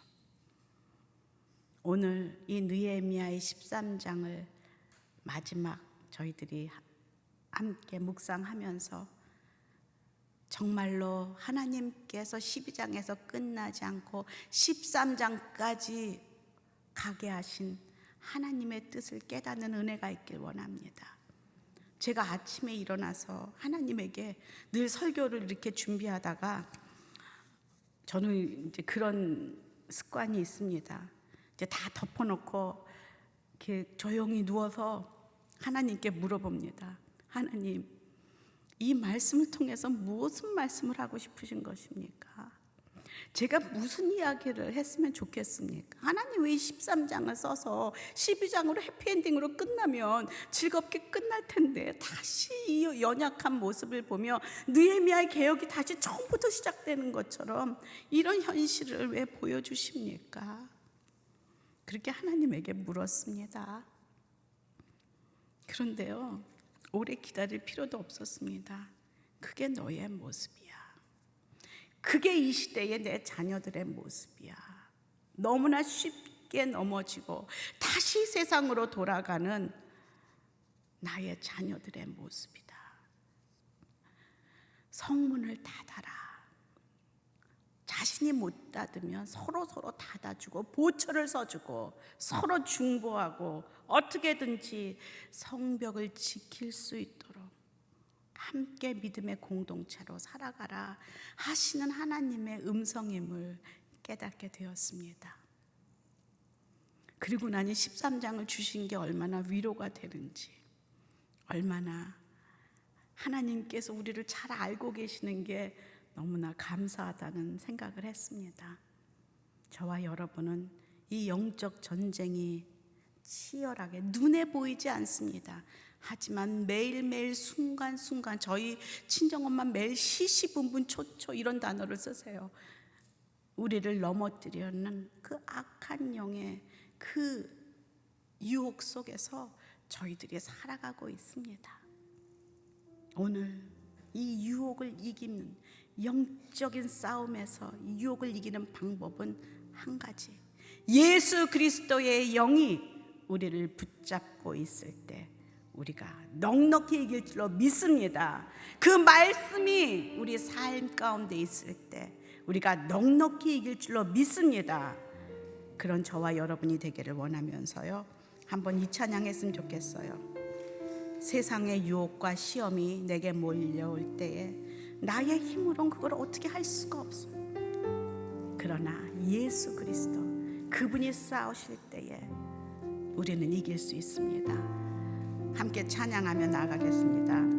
오늘 이 느헤미야의 13장을 마지막 저희들이 함께 묵상하면서 정말로 하나님께서 12장에서 끝나지 않고 13장까지 가게 하신 하나님의 뜻을 깨닫는 은혜가 있길 원합니다. 제가 아침에 일어나서 하나님에게 늘 설교를 이렇게 준비하다가 저는 이제 그런 습관이 있습니다. 이제 다 덮어놓고 이렇게 조용히 누워서 하나님께 물어봅니다. 하나님, 이 말씀을 통해서 무슨 말씀을 하고 싶으신 것입니까? 제가 무슨 이야기를 했으면 좋겠습니까? 하나님 왜 13장을 써서 12장으로 해피엔딩으로 끝나면 즐겁게 끝날 텐데 다시 이 연약한 모습을 보며 느헤미야의 개혁이 다시 처음부터 시작되는 것처럼 이런 현실을 왜 보여주십니까? 그렇게 하나님에게 물었습니다. 그런데요, 오래 기다릴 필요도 없었습니다. 그게 너의 모습이야. 그게 이 시대의 내 자녀들의 모습이야. 너무나 쉽게 넘어지고 다시 세상으로 돌아가는 나의 자녀들의 모습이다. 성문을 닫아라. 자신이 못 닫으면 서로 닫아주고 보초를 서주고 서로 중보하고 어떻게든지 성벽을 지킬 수 있도록 함께 믿음의 공동체로 살아가라 하시는 하나님의 음성임을 깨닫게 되었습니다. 그리고 나니 13장을 주신 게 얼마나 위로가 되는지, 얼마나 하나님께서 우리를 잘 알고 계시는 게 너무나 감사하다는 생각을 했습니다. 저와 여러분은 이 영적 전쟁이 치열하게 눈에 보이지 않습니다. 하지만 매일매일 순간순간, 저희 친정엄마 매일 시시분분 초초 이런 단어를 쓰세요. 우리를 넘어뜨리는 그 악한 영의 그 유혹 속에서 저희들이 살아가고 있습니다. 오늘 이 유혹을 이기는 영적인 싸움에서 이 유혹을 이기는 방법은 한 가지, 예수 그리스도의 영이 우리를 붙잡고 있을 때 우리가 넉넉히 이길 줄로 믿습니다. 그 말씀이 우리 삶 가운데 있을 때 우리가 넉넉히 이길 줄로 믿습니다. 그런 저와 여러분이 되기를 원하면서요, 한번 이 찬양 했으면 좋겠어요. 세상의 유혹과 시험이 내게 몰려올 때에 나의 힘으로는 그걸 어떻게 할 수가 없어. 그러나 예수 그리스도 그분이 싸우실 때에 우리는 이길 수 있습니다. 함께 찬양하며 나아가겠습니다.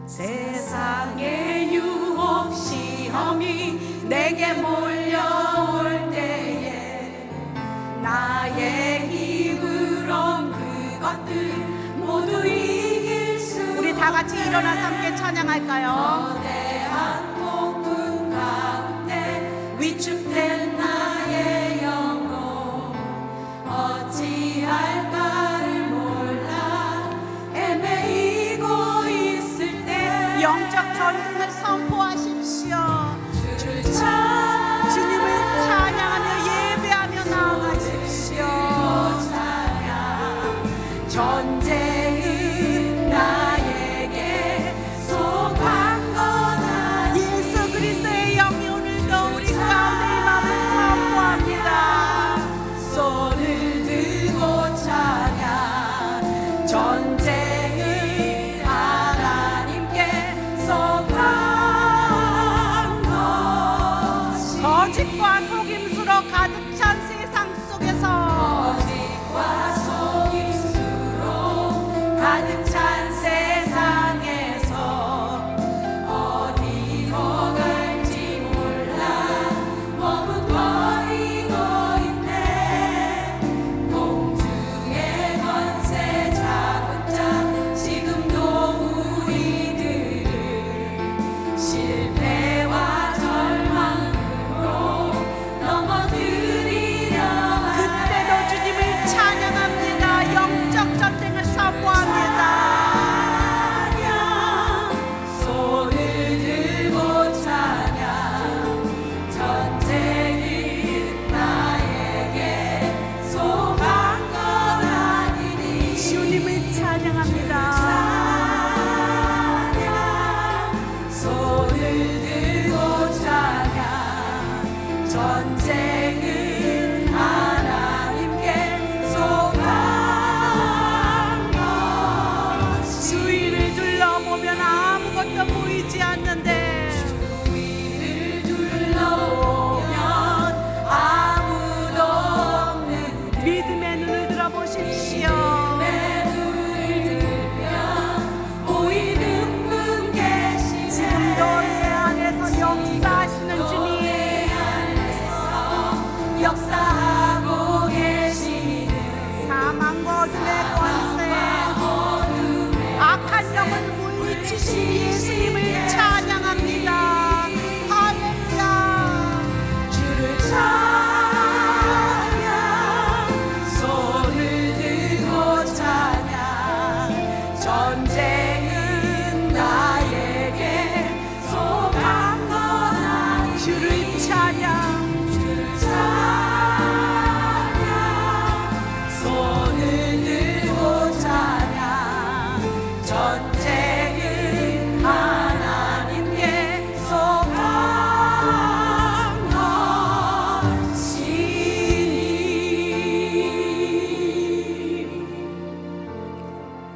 세상의 유혹 시험이 내게 몰려올 때에 나의 힘으론 그것들 모두 이길 수. 우리 다 같이 일어나서 함께 찬양할까요? 거대한 폭풍 가운데 위축된 나의 영혼 어찌할까를 몰라 헤매이고 있을 때 영적 전쟁을 선포하십시오. 주님을 찬양하며 예배하며 나아가십시오. 전쟁은 나에게 속한 거다. 예수 그리스도의 영이 오늘도 우리 가운데 임함을 선포합니다. 손을 들고 찬양. 전쟁은 하나님께 속한 것이 거짓과